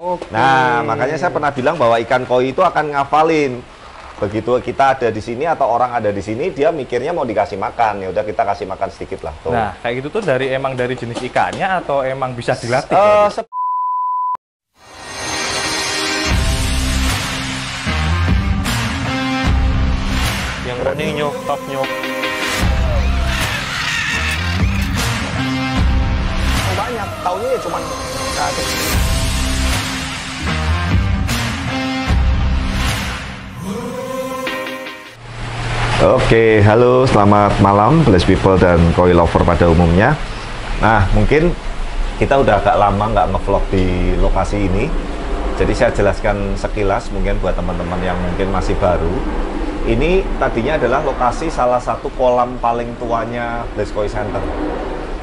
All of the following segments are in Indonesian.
Oke. Nah, makanya saya pernah bilang bahwa ikan koi itu akan ngafalin. Begitu kita ada di sini atau orang ada di sini, dia mikirnya mau dikasih makan. Ya udah kita kasih makan sedikit lah. Tuh. Nah, kayak gitu tuh emang dari jenis ikannya atau emang bisa dilatih? Yang ini nyok, top nyok. Banyak, taunya ya cuma satu. Oke, halo, selamat malam, blessed people dan koi lover pada umumnya. Nah, mungkin kita udah agak lama nggak ngevlog di lokasi ini. Jadi saya jelaskan sekilas mungkin buat teman-teman yang mungkin masih baru. Ini tadinya adalah lokasi salah satu kolam paling tuanya Blessed Koi Center.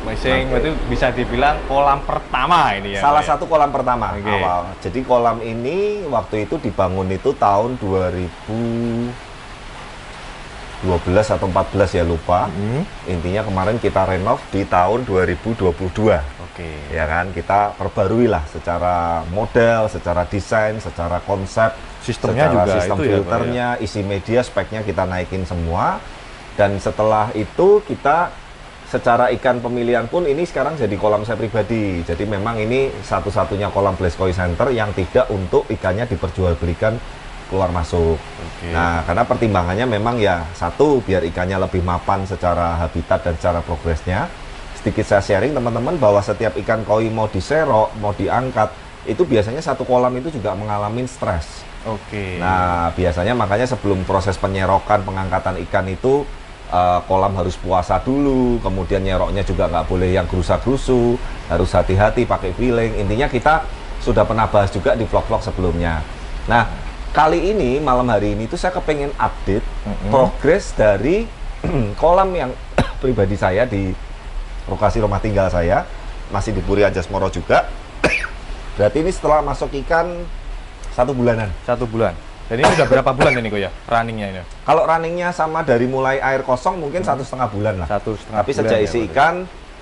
Berarti bisa dibilang kolam pertama ini ya? Salah satu kolam pertama Okay. awal. Jadi kolam ini waktu itu dibangun itu tahun 2012 atau 14 ya lupa. Intinya kemarin kita renov di tahun 2022. Oke. Ya kan, kita perbarui lah secara model, secara desain, secara konsep, Sistemnya secara juga sistem itu ya, Pak, filternya, isi media, speknya kita naikin semua. Dan setelah itu kita secara ikan pemilihan pun ini sekarang jadi kolam saya pribadi. Jadi memang ini satu-satunya kolam Blessed Koi Center yang tidak untuk ikannya diperjualbelikan keluar masuk. Nah, karena pertimbangannya memang ya satu, biar ikannya lebih mapan secara habitat dan secara progresnya. Sedikit saya sharing teman-teman bahwa setiap ikan koi mau diserok, mau diangkat, itu biasanya satu kolam itu juga mengalami stres. Oke. Nah, biasanya makanya sebelum proses penyerokan, pengangkatan ikan itu kolam harus puasa dulu, kemudian nyeroknya juga nggak boleh yang gerusa-gerusu, harus hati-hati pakai filling. Intinya kita sudah pernah bahas juga di vlog-vlog sebelumnya. Nah, kali ini, malam hari ini tuh saya kepengen update progres dari kolam yang pribadi saya di lokasi rumah tinggal saya, masih di Puri Anjasmoro juga. Berarti ini setelah masuk ikan 1 bulanan. 1 bulan. Dan ini udah berapa bulan ini kok ya runningnya ini? Kalau runningnya sama dari mulai air kosong mungkin 1,5 bulan lah. 1,5 Tapi bulan sejak ya, isi berarti. ikan,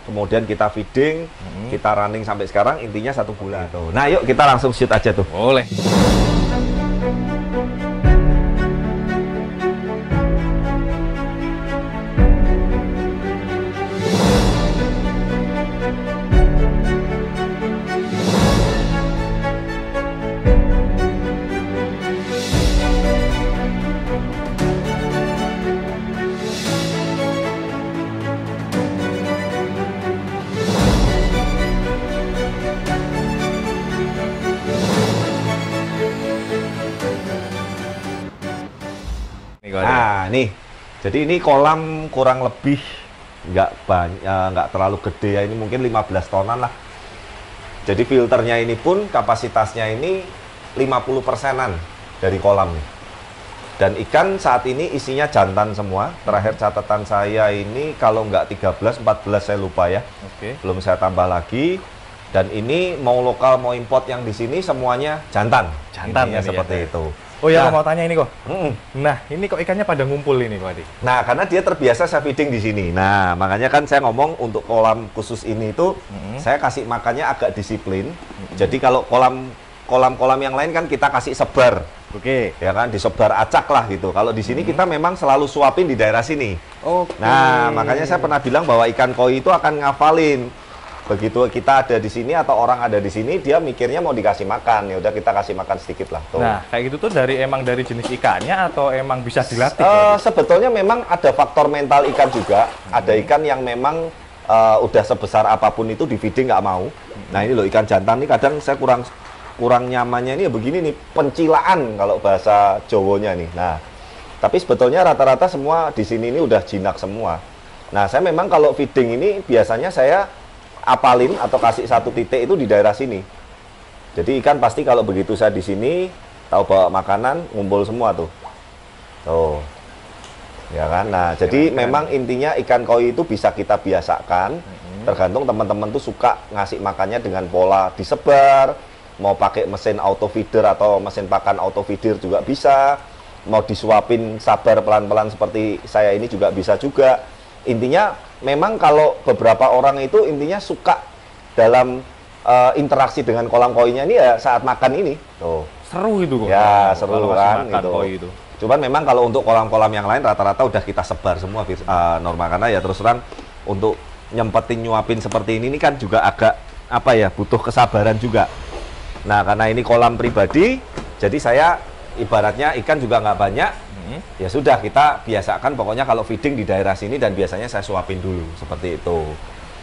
kemudian kita feeding, kita running sampai sekarang, intinya 1 bulan. Tuh. Nah, yuk kita langsung shoot aja tuh. Boleh. Nah, nih. Jadi ini kolam kurang lebih nggak banyak, nggak terlalu gede ya. Ini mungkin 15 tonan lah. Jadi filternya ini pun kapasitasnya ini 50%-an dari kolam nih. Dan ikan saat ini isinya jantan semua. Terakhir catatan saya ini kalau nggak 13, 14 saya lupa ya. Oke. Belum saya tambah lagi. Dan ini mau lokal mau import yang di sini semuanya jantan. Jantan Intinya ini seperti ya. itu. Oh ya, Nah, aku mau tanya ini kok. mm-mm. Nah, ini kok ikannya pada ngumpul ini kok, Adi? Nah, karena dia terbiasa saya feeding di sini. Nah, makanya kan saya ngomong untuk kolam khusus ini itu saya kasih makannya agak disiplin. Jadi kalau kolam-kolam yang lain kan kita kasih sebar, Oke. ya kan, disebar acak lah gitu. Kalau di sini kita memang selalu suapin di daerah sini. Oke. Nah, makanya saya pernah bilang bahwa ikan koi itu akan ngafalin. Begitu kita ada di sini atau orang ada di sini, dia mikirnya mau dikasih makan. Ya udah kita kasih makan sedikit lah. Tuh. Nah, kayak gitu tuh emang dari jenis ikannya atau emang bisa dilatih? Sebetulnya memang ada faktor mental ikan juga. Ada ikan yang memang udah sebesar apapun itu di feeding nggak mau. Nah ini loh ikan jantan nih kadang saya kurang nyamannya ini ya begini nih, pencilaan kalau bahasa Jawanya nih. Nah tapi sebetulnya rata-rata semua di sini ini udah jinak semua. Nah saya memang kalau feeding ini biasanya saya apalin atau kasih 1 titik itu di daerah sini. Jadi ikan pasti kalau begitu saya di sini tahu bawa makanan ngumpul semua tuh. Tuh. Ya kan? Nah, jadi memang intinya ikan koi itu bisa kita biasakan. Tergantung teman-teman tuh suka ngasih makannya dengan pola disebar, mau pakai mesin auto feeder atau mesin pakan auto feeder juga bisa. Mau disuapin sabar pelan-pelan seperti saya ini juga bisa juga. Intinya memang kalau beberapa orang itu intinya suka dalam interaksi dengan kolam koinya ini ya saat makan ini. Tuh. Seru itu kok. Ya, seru kalau masih kan makan gitu. koi itu. Cuman memang kalau untuk kolam-kolam yang lain rata-rata udah kita sebar semua Norma, karena ya terus terang untuk nyempetin nyuapin seperti ini kan juga agak apa ya, butuh kesabaran juga. Nah, karena ini kolam pribadi, jadi saya ibaratnya ikan juga nggak banyak. Ya sudah, kita biasakan pokoknya kalau feeding di daerah sini dan biasanya saya suapin dulu seperti itu.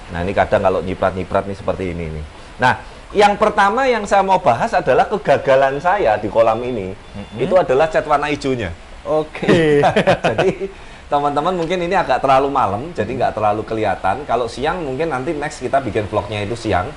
Nah, ini kadang kalau nyiprat-nyiprat nih seperti ini nih. Nah, yang pertama yang saya mau bahas adalah kegagalan saya di kolam ini. Itu adalah cat warna hijaunya. Oke. Jadi teman-teman mungkin ini agak terlalu malam, jadi nggak terlalu kelihatan. Kalau siang mungkin nanti next kita bikin vlognya itu siang.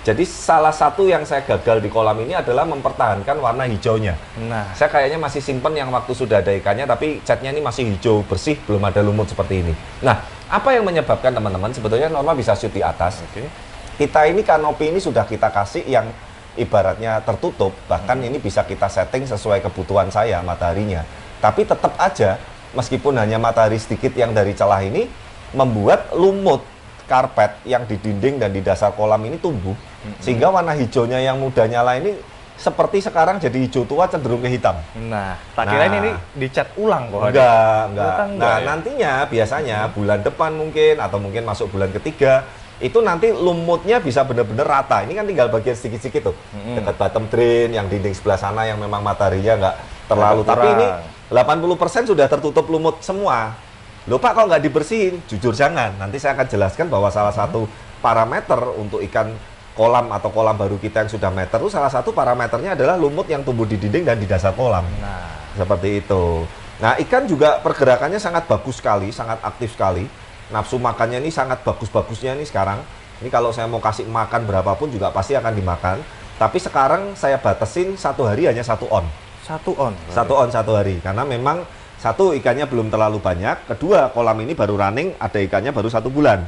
Jadi salah satu yang saya gagal di kolam ini adalah mempertahankan warna hijaunya. Nah, Saya kayaknya masih simpen yang waktu sudah ada ikannya, tapi catnya ini masih hijau bersih, belum ada lumut seperti ini. Nah, apa yang menyebabkan teman-teman? Sebetulnya Norma bisa shoot di atas. oke. Kita ini kanopi ini sudah kita kasih yang ibaratnya tertutup, bahkan ini bisa kita setting sesuai kebutuhan saya mataharinya. Tapi tetap aja, meskipun hanya matahari sedikit yang dari celah ini, membuat lumut karpet yang di dinding dan di dasar kolam ini tumbuh. Sehingga warna hijaunya yang mudah nyala ini seperti sekarang jadi hijau tua cenderung ke hitam. Nah, tak kira Nah. ini dicat ulang kok. Enggak. Ternyata enggak Nah, ya? nantinya biasanya bulan depan mungkin atau mungkin masuk bulan ketiga itu nanti lumutnya bisa benar-benar rata. Ini kan tinggal bagian sedikit-sedikit tuh. Dekat bottom drain, yang dinding sebelah sana yang memang mataharinya nggak terlalu. Agak Tapi ini kurang. 80% sudah tertutup lumut semua. Loh Pak, kalau nggak dibersihin? Jujur jangan. Nanti saya akan jelaskan bahwa salah satu parameter untuk ikan kolam atau kolam baru kita yang sudah meter itu salah satu parameternya adalah lumut yang tumbuh di dinding dan di dasar kolam. Nah, Seperti itu. Nah, ikan juga pergerakannya sangat bagus sekali, sangat aktif sekali. Nafsu makannya ini sangat bagus-bagusnya nih sekarang. Ini kalau saya mau kasih makan berapapun juga pasti akan dimakan. Tapi sekarang saya batasin satu hari hanya 1 on. 1 on. 1 on 1 hari. Karena memang satu, ikannya belum terlalu banyak. Kedua, kolam ini baru running, ada ikannya baru 1 bulan.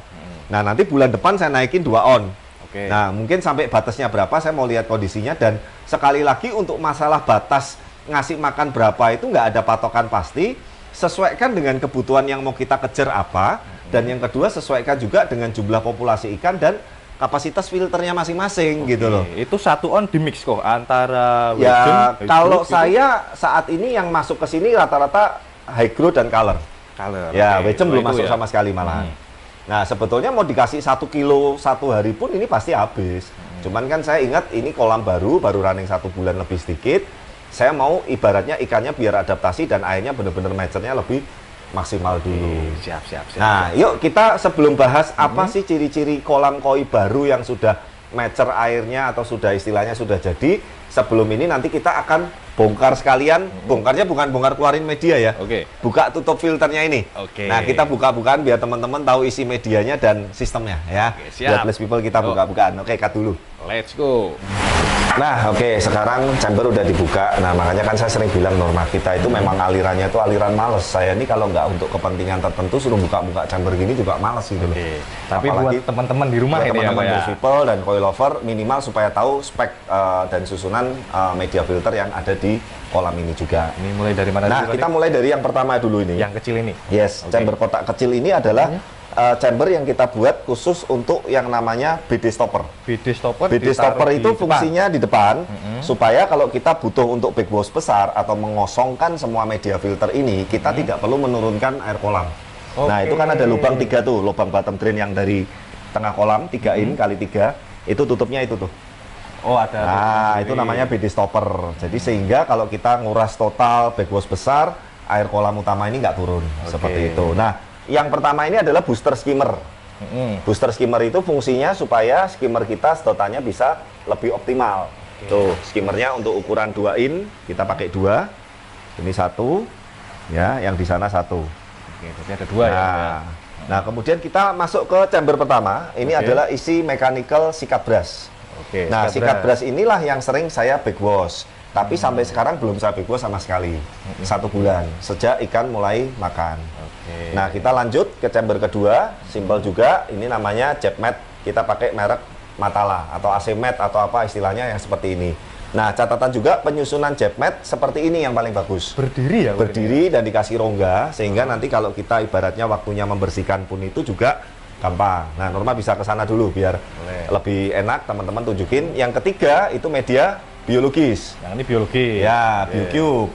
Nah, nanti bulan depan saya naikin 2 on. Oke. Nah, mungkin sampai batasnya berapa, saya mau lihat kondisinya. Dan sekali lagi untuk masalah batas ngasih makan berapa itu nggak ada patokan pasti. Sesuaikan dengan kebutuhan yang mau kita kejar apa. Dan yang kedua, sesuaikan juga dengan jumlah populasi ikan dan kapasitas filternya masing-masing gitu loh. Itu 1 on di mix kok antara Ya, Western, kalau Hydro, saya saat ini yang masuk ke sini rata-rata high dan color. color. Ya, Oke, Wecem belum itu masuk ya. sama sekali malahan. Nah, sebetulnya mau dikasih 1 kilo 1 hari pun ini pasti habis. Cuman kan saya ingat ini kolam baru running 1 bulan lebih sedikit. Saya mau ibaratnya ikannya biar adaptasi dan airnya benar-benar maturnya lebih maksimal dulu. Siap. Nah, yuk kita sebelum bahas apa sih ciri-ciri kolam koi baru yang sudah mature airnya atau sudah istilahnya sudah jadi. Sebelum ini nanti kita akan bongkar sekalian. Bongkarnya bukan bongkar keluarin media ya. Oke. Buka tutup filternya ini. Oke. Nah, kita buka-bukaan biar teman-teman tahu isi medianya dan sistemnya ya. Oke, siap. Buat less people kita Yuk. buka-bukaan. Oke, cut dulu. Let's go. Nah, oke, sekarang chamber udah dibuka. Nah, makanya kan saya sering bilang Norma, kita itu memang alirannya itu aliran males. Saya ini kalau nggak untuk kepentingan tertentu suruh buka-buka chamber gini juga males gitu loh. Oke. Tapi Apalagi buat teman-teman di rumah buat ini ya, teman-teman Pak ya. Less people dan koi lover minimal supaya tahu spek dan susunan media filter yang ada di kolam ini juga. Ini mulai dari mana Nah, dulu kita tadi? mulai dari yang pertama dulu ini. Yang kecil ini. Yes, Oke. chamber kotak kecil ini adalah chamber yang kita buat khusus untuk yang namanya BD stopper. BD stopper. BD ditaruh stopper di itu depan. fungsinya di depan supaya kalau kita butuh untuk backwash besar atau mengosongkan semua media filter ini, kita tidak perlu menurunkan air kolam. Nah, Oke. itu kan ada lubang 3 tuh, lubang bottom drain yang dari tengah kolam 3 in kali 3, itu tutupnya itu tuh. Oh, ada. Nah, itu namanya BD stopper. Jadi sehingga kalau kita nguras total backwash besar, air kolam utama ini nggak turun seperti itu. Nah, yang pertama ini adalah booster skimmer. Booster skimmer itu fungsinya supaya skimmer kita sedotannya bisa lebih optimal. Tuh, skimmernya untuk ukuran 2 in, kita pakai 2. Ini 1, ya, yang di sana 1. Oke, berarti ada 2 ya. Nah, kemudian kita masuk ke chamber pertama. Ini Oke. adalah isi mechanical sikat brush. Oke. Nah, sikat brush inilah yang sering saya backwash. Tapi sampai sekarang belum saya backwash sama sekali. 1 bulan, sejak ikan mulai makan. Oke. Nah, kita lanjut ke chamber kedua, simple juga. Ini namanya jet mat. Kita pakai merek Matala atau AC mat atau apa istilahnya yang seperti ini. Nah, catatan juga penyusunan jet mat seperti ini yang paling bagus. Berdiri ya? Berdiri dan dikasih rongga sehingga nanti kalau kita ibaratnya waktunya membersihkan pun itu juga gampang. Nah, Norma bisa ke sana dulu biar lebih enak teman-teman tunjukin. Yang ketiga itu media biologis. Yang ini biologi. Ya, BioCube.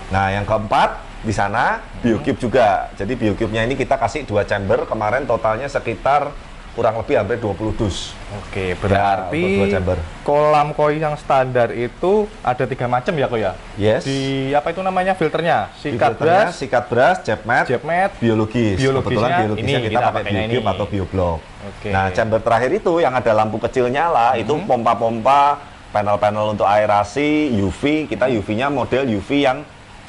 Nah, yang keempat di sana BioCube juga. Jadi BioCube-nya ini kita kasih 2 chamber, kemarin totalnya sekitar kurang lebih hampir 20 dus. Oke, berarti untuk 2 chamber. kolam koi yang standar itu ada 3 macam ya kok ya? Yes. Di apa itu namanya filternya? Sikat Filternya, brush, sikat brush, jet mat, biologis. Kebetulan biologisnya ini kita pakai pakainya BioCube ini. atau BioBlock. Oke. Nah, chamber terakhir itu yang ada lampu kecil nyala, itu pompa-pompa, panel-panel untuk aerasi, UV. Kita UV-nya model UV yang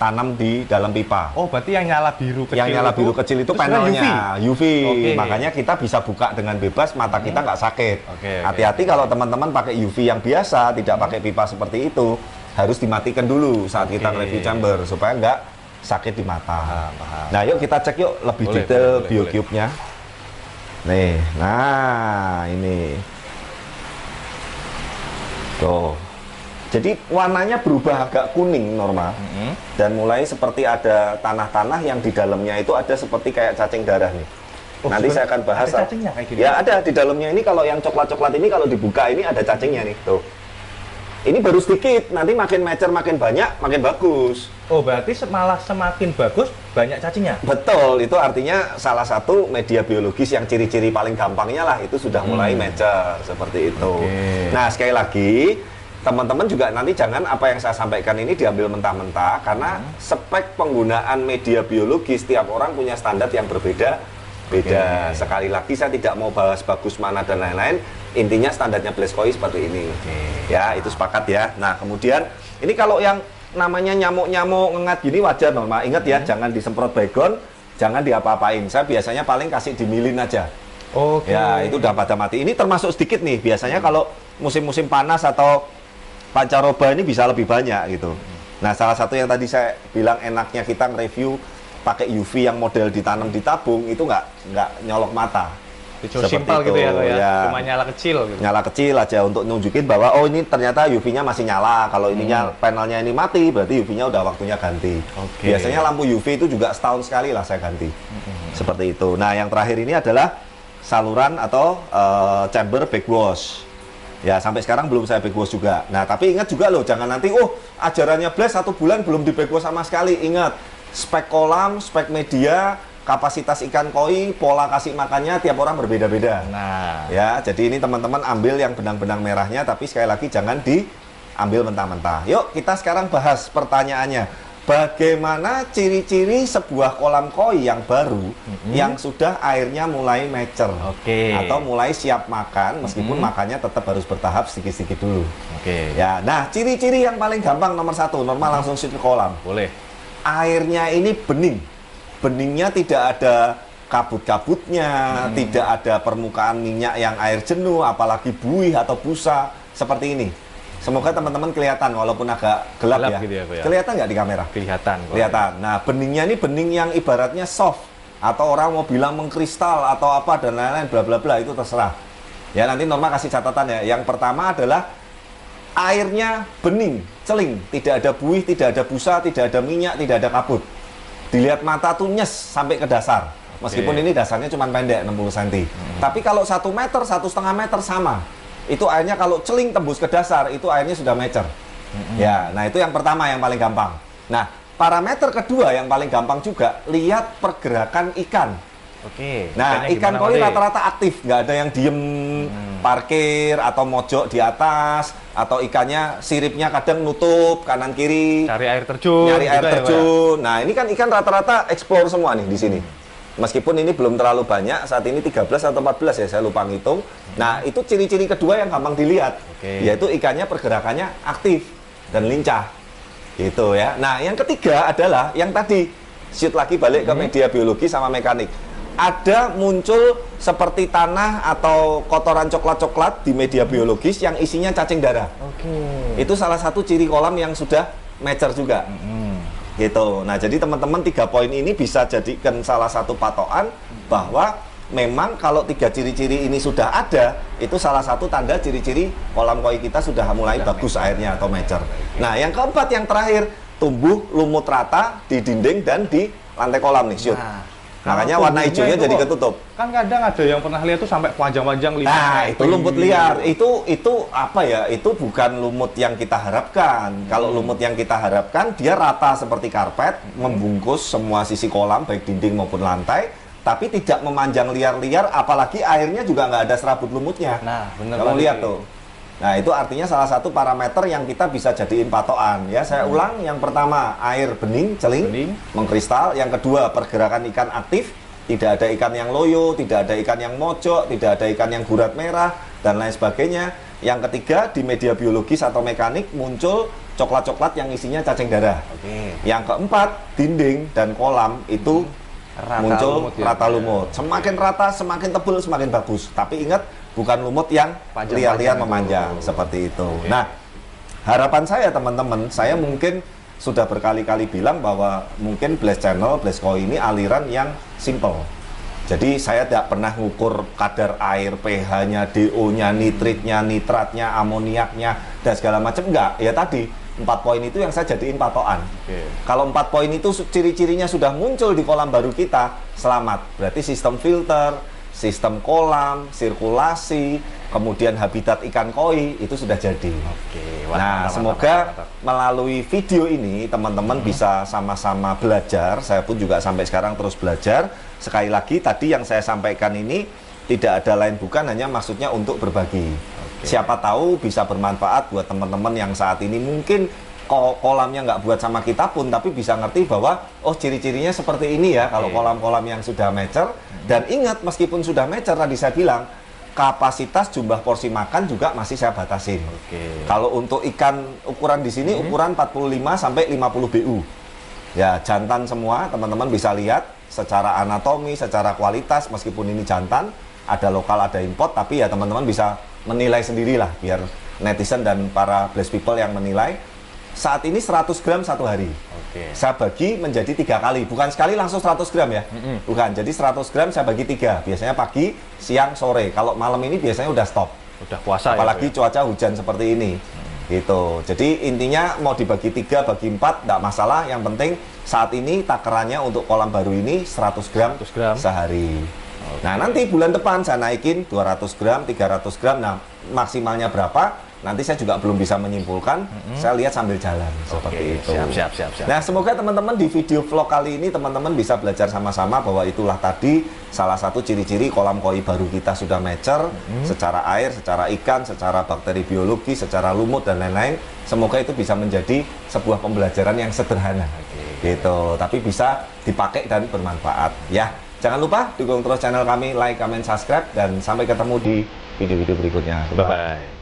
tanam di dalam pipa. Oh, berarti yang nyala biru kecil. Yang nyala biru kecil itu panelnya UV. Oke. Makanya kita bisa buka dengan bebas, mata kita nggak sakit. Oke, Hati-hati kalau teman-teman pakai UV yang biasa, tidak pakai pipa seperti itu, harus dimatikan dulu saat kita review chamber supaya nggak sakit di mata. Paham. Nah, yuk kita cek yuk lebih Boleh, detail boleh, BioCube-nya. Nih, nah ini. Tuh. Jadi warnanya berubah agak kuning Norma. Dan mulai seperti ada tanah-tanah yang di dalamnya itu ada seperti kayak cacing darah nih. Oh, Nanti saya akan bahas. ada cacingnya kayak gini? Ya ada di dalamnya ini, kalau yang coklat-coklat ini kalau dibuka ini ada cacingnya nih. Tuh. Ini baru sedikit, nanti makin mature makin banyak makin bagus. Oh, berarti malah semakin bagus banyak cacingnya. Betul, itu artinya salah satu media biologis yang ciri-ciri paling gampangnya lah itu sudah mulai mature seperti itu. Oke. Nah, sekali lagi teman-teman juga nanti jangan apa yang saya sampaikan ini diambil mentah-mentah, karena spek penggunaan media biologis tiap orang punya standar yang berbeda. Beda. Sekali lagi saya tidak mau bahas bagus mana dan lain-lain. Intinya standarnya Blaze Koi seperti ini. Ya, itu sepakat ya. Nah, kemudian ini kalau yang namanya nyamuk-nyamuk ngengat gini wajar Norma. Ingat ya, jangan disemprot baygon, jangan diapa-apain. Saya biasanya paling kasih dimilin aja. Oke. Ya, itu udah pada mati. Ini termasuk sedikit nih. Biasanya kalau musim-musim panas atau pancaroba ini bisa lebih banyak gitu. Nah, salah satu yang tadi saya bilang enaknya kita nge-review pakai UV yang model ditanam di tabung itu nggak nyolok mata. Itu Seperti simpel gitu itu, ya, kok ya. ya. Cuma nyala kecil gitu. Nyala kecil aja untuk nunjukin bahwa oh ini ternyata UV-nya masih nyala. Kalau ininya panelnya ini mati, berarti UV-nya udah waktunya ganti. Oke. Biasanya lampu UV itu juga setahun sekali lah saya ganti. Seperti itu. Nah, yang terakhir ini adalah saluran atau chamber backwash. Ya, sampai sekarang belum saya backwash juga. Nah, tapi ingat juga loh, jangan nanti ajarannya Blaze 1 bulan belum di backwash sama sekali. Ingat, spek kolam, spek media, kapasitas ikan koi, pola kasih makannya tiap orang berbeda-beda. Nah, Ya, jadi ini teman-teman ambil yang benang-benang merahnya, tapi sekali lagi jangan diambil mentah-mentah. Yuk, kita sekarang bahas pertanyaannya. Bagaimana ciri-ciri sebuah kolam koi yang baru, yang sudah airnya mulai mature, Oke. atau mulai siap makan, meskipun makannya tetap harus bertahap sedikit-sedikit dulu. Oke. Ya, nah ciri-ciri yang paling gampang nomor 1, Normal langsung shoot ke kolam. Boleh. Airnya ini bening, beningnya tidak ada kabut-kabutnya, tidak ada permukaan minyak yang air jenuh, apalagi buih atau busa seperti ini. Semoga teman-teman kelihatan walaupun agak gelap ya. gitu ya, Ko, ya. Kelihatan nggak di kamera? Kelihatan. Ko. Kelihatan. Nah, beningnya ini bening yang ibaratnya soft, atau orang mau bilang mengkristal atau apa dan lain-lain bla bla bla, itu terserah. Ya, nanti Norma kasih catatan ya. Yang pertama adalah airnya bening, celing, tidak ada buih, tidak ada busa, tidak ada minyak, tidak ada kabut. Dilihat mata tuh nyes sampai ke dasar. Meskipun ini dasarnya cuma pendek 60 cm. Tapi kalau 1 meter, 1,5 meter sama. Itu airnya kalau celing tembus ke dasar, itu airnya sudah mature. Ya, nah itu yang pertama yang paling gampang. Nah, parameter kedua yang paling gampang juga, lihat pergerakan ikan. Oke. Nah, Ikannya ikan gimana, koi Pak, rata-rata aktif, nggak ada yang diem parkir atau mojok di atas, atau ikannya siripnya kadang nutup kanan kiri, Cari air terjun. nyari air juga ya, Ko, ya? terjun. Nah, ini kan ikan rata-rata explore semua nih di sini. Meskipun ini belum terlalu banyak, saat ini 13 atau 14 ya, saya lupa ngitung. Nah, itu ciri-ciri kedua yang gampang dilihat, Oke. yaitu ikannya pergerakannya aktif dan lincah. Gitu ya. Nah, yang ketiga adalah yang tadi, shoot lagi balik ke media biologi sama mekanik. Ada muncul seperti tanah atau kotoran coklat-coklat di media biologis yang isinya cacing darah. Oke. Itu salah satu ciri kolam yang sudah mature juga. Gitu. Nah, jadi teman-teman 3 poin ini bisa jadikan salah satu patokan bahwa memang kalau 3 ciri-ciri ini sudah ada, itu salah satu tanda ciri-ciri kolam koi kita sudah mulai bagus airnya atau mature. Nah, yang keempat yang terakhir, tumbuh lumut rata di dinding dan di lantai kolam nih, shoot. Nah, Makanya Kalau warna tumbuhnya hijaunya itu jadi kok, ketutup. kan kadang ada yang pernah lihat tuh sampai panjang-panjang 5 Nah, itu cm. lumut liar. Itu apa ya? Itu bukan lumut yang kita harapkan. Kalau lumut yang kita harapkan, dia rata seperti karpet, membungkus semua sisi kolam, baik dinding maupun lantai, tapi tidak memanjang liar-liar, apalagi airnya juga nggak ada serabut lumutnya. Nah, bener Kamu banget lihat ini. tuh. Nah, itu artinya salah satu parameter yang kita bisa jadiin patokan. Ya, saya ulang. Yang pertama, air bening, celing, Bening. mengkristal. Yang kedua, pergerakan ikan aktif. Tidak ada ikan yang loyo, tidak ada ikan yang mojok, tidak ada ikan yang gurat merah, dan lain sebagainya. Yang ketiga, di media biologis atau mekanik muncul coklat-coklat yang isinya cacing darah. Oke. Yang keempat, dinding dan kolam itu Rata muncul lumut ya. rata lumut. Semakin rata, semakin tebal, semakin bagus. Tapi ingat, bukan lumut yang Panjang-panjang liar-liar itu. memanjang seperti itu. Oke. Nah, harapan saya teman-teman, saya mungkin sudah berkali-kali bilang bahwa mungkin Blaze Channel, Blaze Koi ini aliran yang simple. Jadi saya tidak pernah ngukur kadar air, pH-nya, DO-nya, nitritnya, nitratnya, amoniaknya, dan segala macam. Enggak, ya tadi 4 poin itu yang saya jadiin patokan. Oke. Kalau 4 poin itu ciri-cirinya sudah muncul di kolam baru kita, selamat. Berarti sistem filter, sistem kolam, sirkulasi, kemudian habitat ikan koi itu sudah jadi. Oke. Nah, mantap, semoga mantap. melalui video ini teman-teman bisa sama-sama belajar. Saya pun juga sampai sekarang terus belajar. Sekali lagi tadi yang saya sampaikan ini tidak ada lain bukan hanya maksudnya untuk berbagi. Siapa tahu bisa bermanfaat buat teman-teman yang saat ini mungkin kolamnya nggak buat sama kita pun, tapi bisa ngerti bahwa oh ciri-cirinya seperti ini ya kalau kolam-kolam yang sudah mature. Dan ingat, meskipun sudah mature tadi saya bilang kapasitas jumlah porsi makan juga masih saya batasin. Oke. Kalau untuk ikan ukuran di sini ukuran 45 sampai 50 BU. Ya, jantan semua, teman-teman bisa lihat secara anatomi, secara kualitas, meskipun ini jantan, ada lokal, ada import, tapi ya teman-teman bisa menilai sendirilah biar netizen dan para Blaze people yang menilai. Saat ini 100 gram satu hari. Oke. Saya bagi menjadi 3 kali, bukan sekali langsung 100 gram ya. Bukan, jadi 100 gram saya bagi 3. Biasanya pagi, siang, sore. Kalau malam ini biasanya udah stop. Udah puasa Apalagi ya, Bu, cuaca hujan seperti ini. Gitu. Jadi intinya mau dibagi 3, bagi 4, tidak masalah. Yang penting saat ini takarannya untuk kolam baru ini 100 gram, 100 gram. sehari. Nah, nanti bulan depan saya naikin 200 gram, 300 gram. Nah, maksimalnya berapa? Nanti saya juga belum bisa menyimpulkan. Saya lihat sambil jalan seperti itu. Siap. Nah, semoga teman-teman di video vlog kali ini teman-teman bisa belajar sama-sama bahwa itulah tadi salah satu ciri-ciri kolam koi baru kita sudah mature secara air, secara ikan, secara bakteri biologi, secara lumut dan lain-lain. Semoga itu bisa menjadi sebuah pembelajaran yang sederhana. Gitu, tapi bisa dipakai dan bermanfaat ya. Jangan lupa dukung terus channel kami, like, comment, subscribe, dan sampai ketemu di video-video berikutnya. Bye-bye.